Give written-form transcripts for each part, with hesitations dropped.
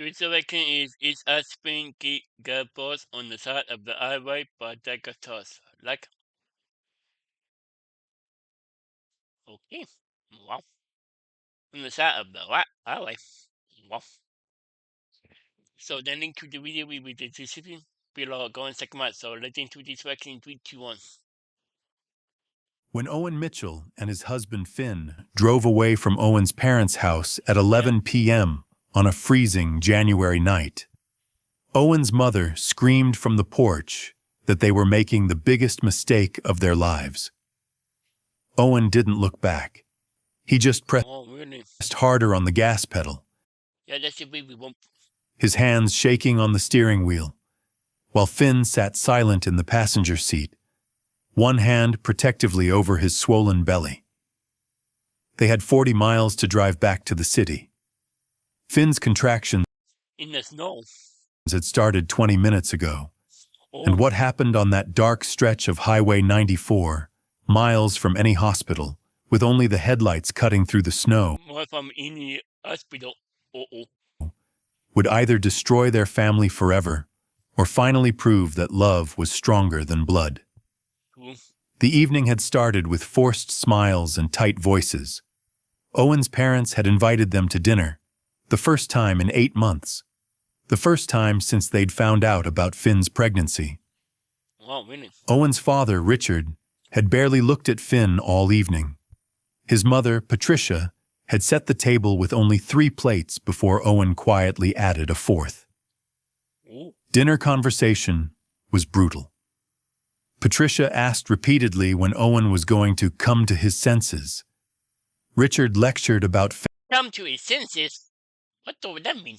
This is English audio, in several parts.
The selection is a spin gearbox on the side of the highway, but that got tossed. Like, okay, wow, on the side of the highway, wow. So the link to the video will be the description below. Go and check them out. So let's into this section in 3, 2, 1. When Owen Mitchell and his husband Finn drove away from Owen's parents' house at 11 p.m. on a freezing January night, Owen's mother screamed from the porch that they were making the biggest mistake of their lives. Owen didn't look back. He just pressed harder on the gas pedal, That's the way we want. his hands shaking on the steering wheel, while Finn sat silent in the passenger seat, one hand protectively over his swollen belly. They had 40 miles to drive back to the city. Finn's contractions in the snow had started 20 minutes ago. And what happened on that dark stretch of Highway 94, miles from any hospital, with only the headlights cutting through the snow, from any hospital, would either destroy their family forever or finally prove that love was stronger than blood. The evening had started with forced smiles and tight voices. Owen's parents had invited them to dinner, the first time in 8 months. The first time since they'd found out about Finn's pregnancy. Wow, really? Owen's father, Richard, had barely looked at Finn all evening. His mother, Patricia, had set the table with only 3 plates before Owen quietly added a 4th. Dinner conversation was brutal. Patricia asked repeatedly when Owen was going to come to his senses. Richard lectured about come to his senses? What does that mean?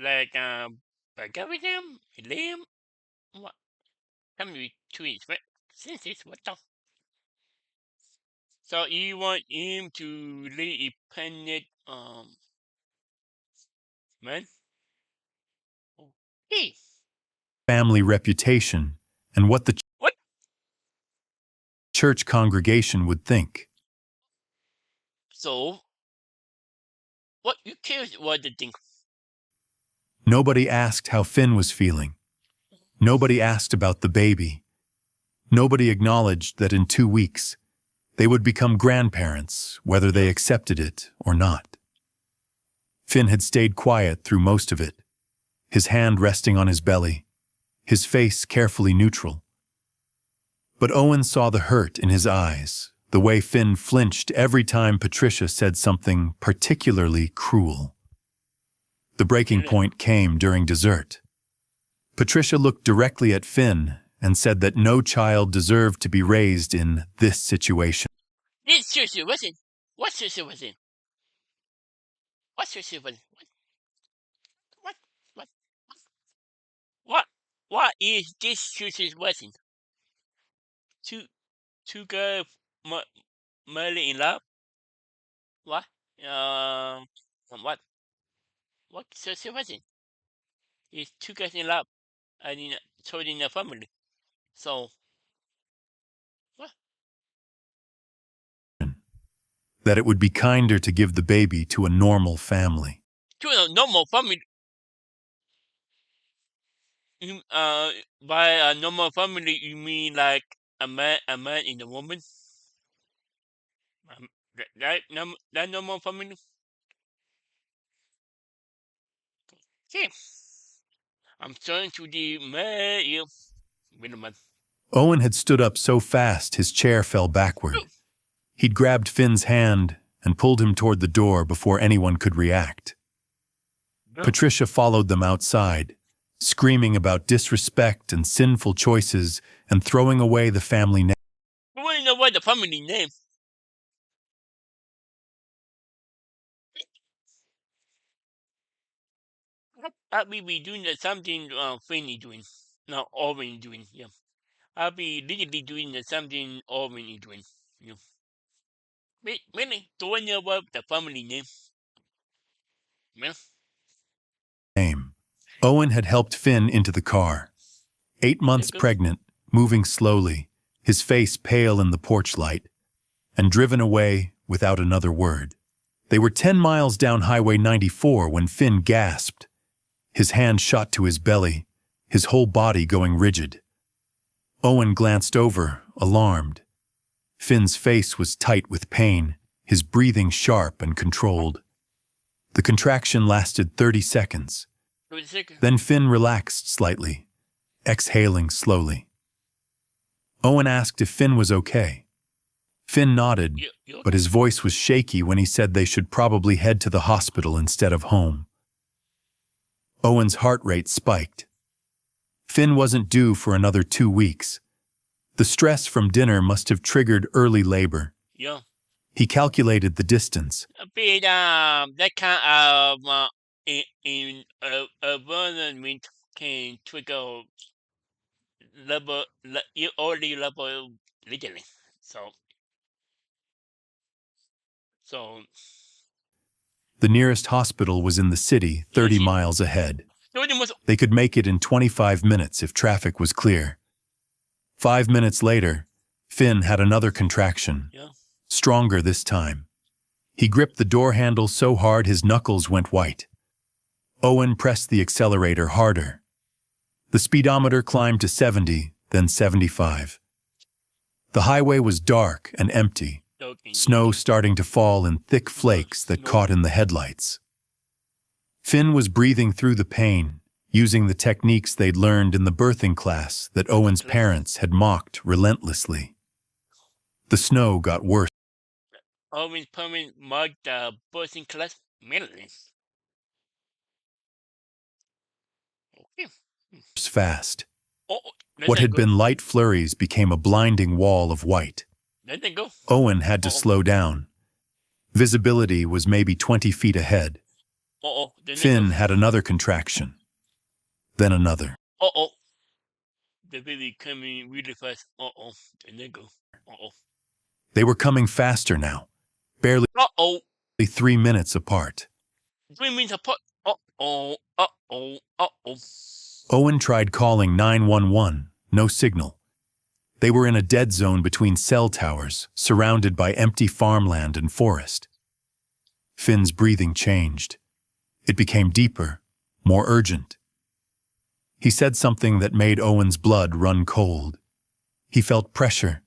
Like, algorithm? Helium? What? Come to his senses? What the? So you want him to lead a planet, man? Okay. Family reputation and what the church congregation would think. So, what you cares what they think? Nobody asked how Finn was feeling. Nobody asked about the baby. Nobody acknowledged that in 2 weeks, they would become grandparents, whether they accepted it or not. Finn had stayed quiet through most of it, his hand resting on his belly, his face carefully neutral. But Owen saw the hurt in his eyes, the way Finn flinched every time Patricia said something particularly cruel. The breaking point came during dessert. Patricia looked directly at Finn and said that no child deserved to be raised in this situation. This sister wasn't. What sister was it? What sister was it? What is this sister's wasn't? Two girls madly in love? What? What sister was it? It's 2 girls in love. I mean, told in a family. So, what? That it would be kinder to give the baby to a normal family. To a normal family? By a normal family, you mean like a man and a woman? That normal family? Okay. I'm turning to the mail. Wait a minute. Owen had stood up so fast his chair fell backward. He'd grabbed Finn's hand and pulled him toward the door before anyone could react. Patricia followed them outside, screaming about disrespect and sinful choices and throwing away the family name. I want to know what the family name. I'll be doing something Fanny doing. Not Owen doing, yeah. I'll be literally doing something Owen is doing. Yeah. Really, do I know what the family name? Yeah. Owen had helped Finn into the car. 8 months pregnant, moving slowly, his face pale in the porch light, and driven away without another word. They were 10 miles down Highway 94 when Finn gasped His hand shot to his belly, his whole body going rigid. Owen glanced over, alarmed. Finn's face was tight with pain, his breathing sharp and controlled. The contraction lasted 30 seconds. Then Finn relaxed slightly, exhaling slowly. Owen asked if Finn was okay. Finn nodded, but his voice was shaky when he said they should probably head to the hospital instead of home. Owen's heart rate spiked. Finn wasn't due for another 2 weeks. The stress from dinner must have triggered early labor. Yeah. He calculated the distance. But that kind of environment can trigger you already level legally. So The nearest hospital was in the city, 30 miles ahead. They could make it in 25 minutes if traffic was clear. 5 minutes later, Finn had another contraction, stronger this time. He gripped the door handle so hard his knuckles went white. Owen pressed the accelerator harder. The speedometer climbed to 70, then 75. The highway was dark and empty, snow starting to fall in thick flakes that caught in the headlights. Finn was breathing through the pain, using the techniques they'd learned in the birthing class that Owen's parents had mocked relentlessly. The snow got worse. Owen's parents mocked the birthing class immediately. Okay. Fast. What had been light flurries became a blinding wall of white. Let them go. Owen had to slow down. Visibility was maybe 20 feet ahead. Finn had another contraction. Then another. The baby coming really fast. Then they go. They were coming faster now. Barely 3 minutes apart. 3 minutes apart. Owen tried calling 911. No signal. They were in a dead zone between cell towers, surrounded by empty farmland and forest. Finn's breathing changed. It became deeper, more urgent. He said something that made Owen's blood run cold. He felt pressure,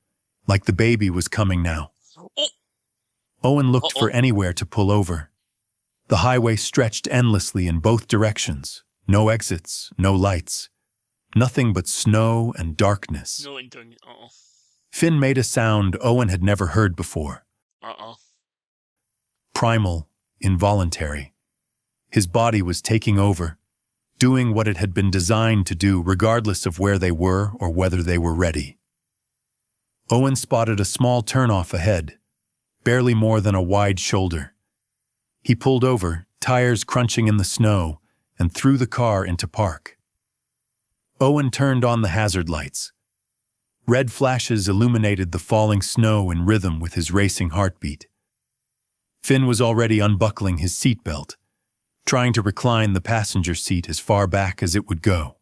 like the baby was coming now. Owen looked for anywhere to pull over. The highway stretched endlessly in both directions. No exits, no lights. Nothing but snow and darkness. Finn made a sound Owen had never heard before. Primal, involuntary. His body was taking over, doing what it had been designed to do regardless of where they were or whether they were ready. Owen spotted a small turnoff ahead, barely more than a wide shoulder. He pulled over, tires crunching in the snow, and threw the car into park. Owen turned on the hazard lights. Red flashes illuminated the falling snow in rhythm with his racing heartbeat. Finn was already unbuckling his seatbelt, trying to recline the passenger seat as far back as it would go.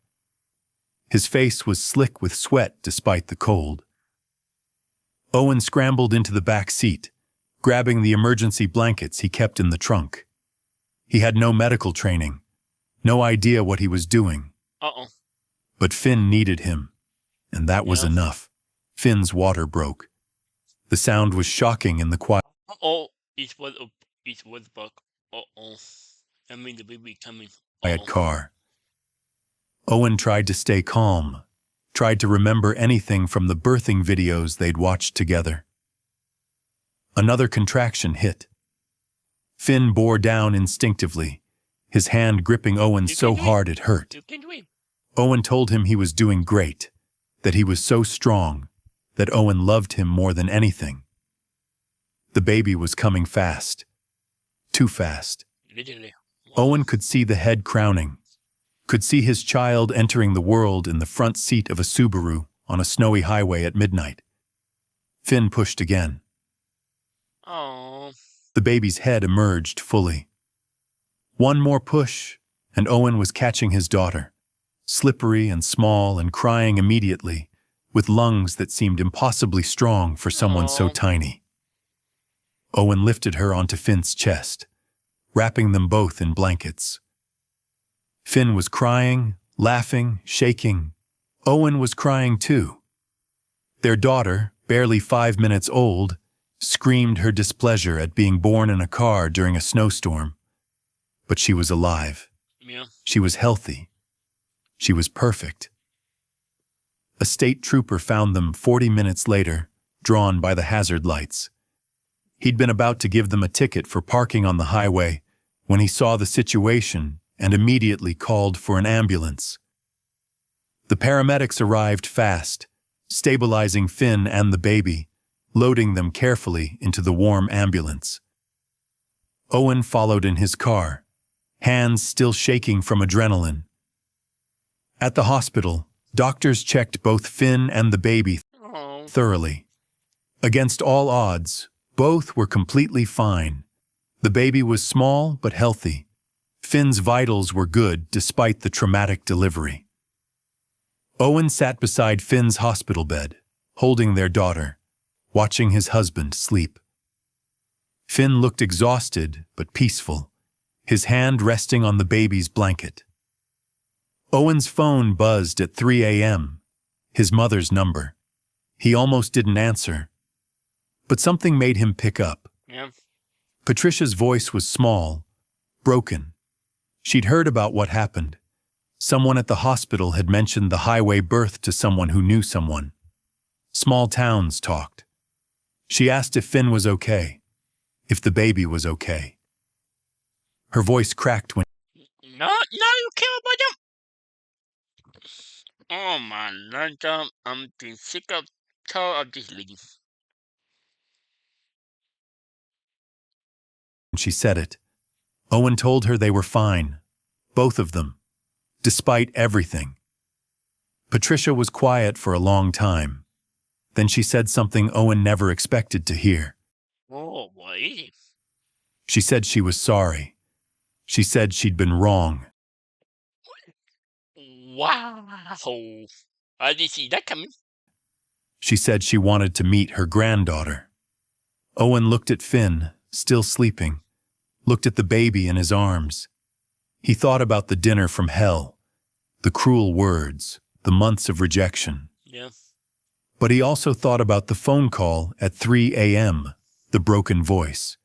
His face was slick with sweat despite the cold. Owen scrambled into the back seat, grabbing the emergency blankets he kept in the trunk. He had no medical training, no idea what he was doing. But Finn needed him, and that was enough. Finn's water broke. The sound was shocking in the quiet. It was back. I mean the baby coming. Quiet car. Owen tried to stay calm, tried to remember anything from the birthing videos they'd watched together. Another contraction hit. Finn bore down instinctively, his hand gripping Owen so hard it hurt. Owen told him he was doing great, that he was so strong, that Owen loved him more than anything. The baby was coming fast. Too fast. Owen could see the head crowning, could see his child entering the world in the front seat of a Subaru on a snowy highway at midnight. Finn pushed again. The baby's head emerged fully. One more push, and Owen was catching his daughter, slippery and small and crying immediately, with lungs that seemed impossibly strong for someone so tiny. Owen lifted her onto Finn's chest, wrapping them both in blankets. Finn was crying, laughing, shaking. Owen was crying too. Their daughter, barely 5 minutes old, screamed her displeasure at being born in a car during a snowstorm. But she was alive. Yeah. She was healthy. She was perfect. A state trooper found them 40 minutes later, drawn by the hazard lights. He'd been about to give them a ticket for parking on the highway when he saw the situation and immediately called for an ambulance. The paramedics arrived fast, stabilizing Finn and the baby, loading them carefully into the warm ambulance. Owen followed in his car, hands still shaking from adrenaline. At the hospital, doctors checked both Finn and the baby Oh. thoroughly. Against all odds, both were completely fine. The baby was small but healthy. Finn's vitals were good despite the traumatic delivery. Owen sat beside Finn's hospital bed, holding their daughter, watching his husband sleep. Finn looked exhausted but peaceful, his hand resting on the baby's blanket. Owen's phone buzzed at 3 a.m., his mother's number. He almost didn't answer, but something made him pick up. Yeah. Patricia's voice was small, broken. She'd heard about what happened. Someone at the hospital had mentioned the highway birth to someone who knew someone. Small towns talked. She asked if Finn was okay, if the baby was okay. Her voice cracked when No, you care about them. Oh man, I'm getting sick of tired of this lady. she said it. Owen told her they were fine, both of them, despite everything. Patricia was quiet for a long time. Then she said something Owen never expected to hear. Oh boy. She said she was sorry. She said she'd been wrong. Wow. I didn't see that coming. She said she wanted to meet her granddaughter. Owen looked at Finn, still sleeping, looked at the baby in his arms. He thought about the dinner from hell, the cruel words, the months of rejection. Yeah. But he also thought about the phone call at 3 a.m., the broken voice,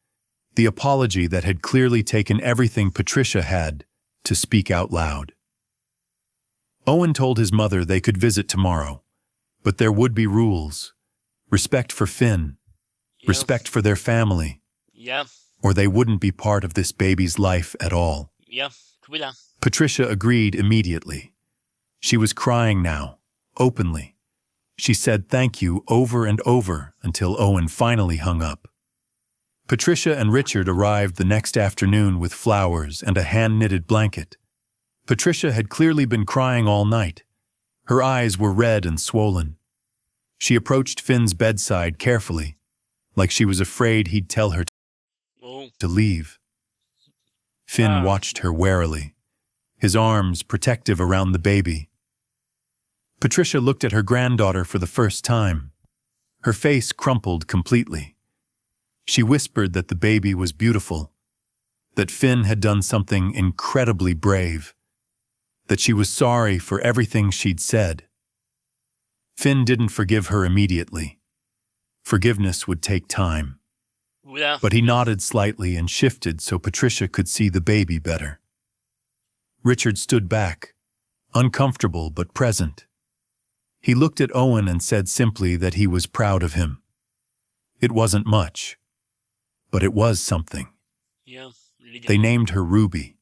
the apology that had clearly taken everything Patricia had to speak out loud. Owen told his mother they could visit tomorrow, but there would be rules, respect for Finn, Yeah. respect for their family, Yeah. or they wouldn't be part of this baby's life at all. Yeah. Twitter. Patricia agreed immediately. She was crying now, openly. She said thank you over and over until Owen finally hung up. Patricia and Richard arrived the next afternoon with flowers and a hand-knitted blanket. Patricia had clearly been crying all night. Her eyes were red and swollen. She approached Finn's bedside carefully, like she was afraid he'd tell her Oh. to leave. Finn watched her warily, his arms protective around the baby. Patricia looked at her granddaughter for the first time. Her face crumpled completely. She whispered that the baby was beautiful, that Finn had done something incredibly brave, that she was sorry for everything she'd said. Finn didn't forgive her immediately. Forgiveness would take time. Yeah. But he nodded slightly and shifted so Patricia could see the baby better. Richard stood back, uncomfortable but present. He looked at Owen and said simply that he was proud of him. It wasn't much, but it was something. Yeah. They named her Ruby,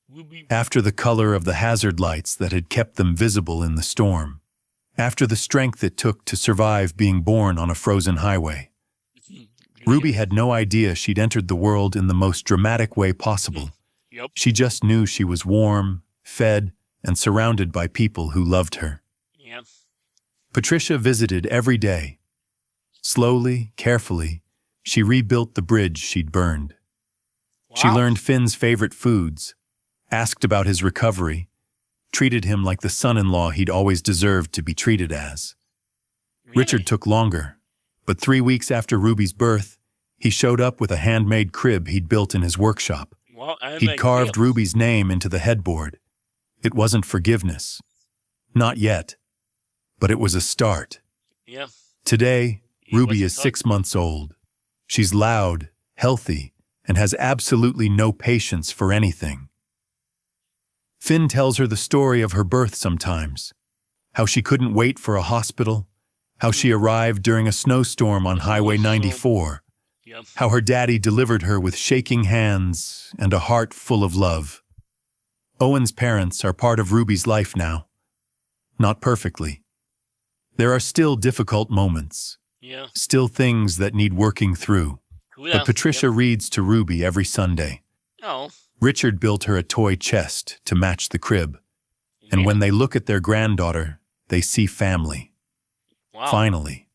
Ruby. after the color of the hazard lights that had kept them visible in the storm, after the strength it took to survive being born on a frozen highway. Ruby had no idea she'd entered the world in the most dramatic way possible. Yep. She just knew she was warm, fed, and surrounded by people who loved her. Yep. Patricia visited every day. Slowly, carefully, she rebuilt the bridge she'd burned. She Wow. learned Finn's favorite foods, asked about his recovery, treated him like the son-in-law he'd always deserved to be treated as. Really? Richard took longer, but 3 weeks after Ruby's birth, he showed up with a handmade crib he'd built in his workshop. Well, I He'd like carved real. Ruby's name into the headboard, It wasn't forgiveness. Not yet. But it was a start. Yeah. Today, It was Ruby a is start. 6 months old. She's loud, healthy, and has absolutely no patience for anything. Finn tells her the story of her birth sometimes, how she couldn't wait for a hospital, how she Mm. arrived during a snowstorm on The Highway snowstorm. 94, Yeah. how her daddy delivered her with shaking hands and a heart full of love. Owen's parents are part of Ruby's life now. Not perfectly. There are still difficult moments, Yeah. still things that need working through. Cool But down. Yep. Patricia reads to Ruby every Sunday. Oh. Richard built her a toy chest to match the crib. And Yeah. when they look at their granddaughter, they see family. Wow. Finally.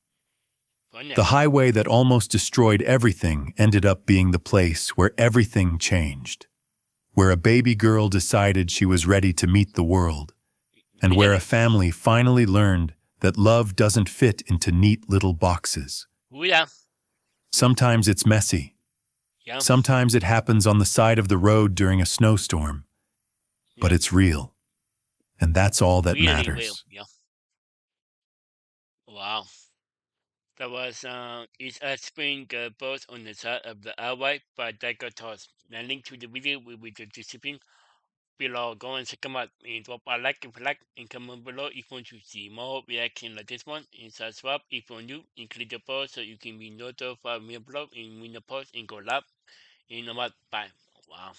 Fun The there. highway that almost destroyed everything ended up being the place where everything changed. Where a baby girl decided she was ready to meet the world. And We did where a it. family finally learned that love doesn't fit into neat little boxes. Cool down. Sometimes it's messy. Yeah. Sometimes it happens on the side of the road during a snowstorm. But Yeah. it's real. And that's all that Really will. matters. Yeah. Wow. That was it's explained both on the side of the highway, but that got tossed. The link to the video will be the description below. Go and check them out and drop a like if you like and comment below if you want to see more reaction like this one and subscribe if you're new and click the post so you can be notified when we upload and win the post and go live and no matter bye. Wow.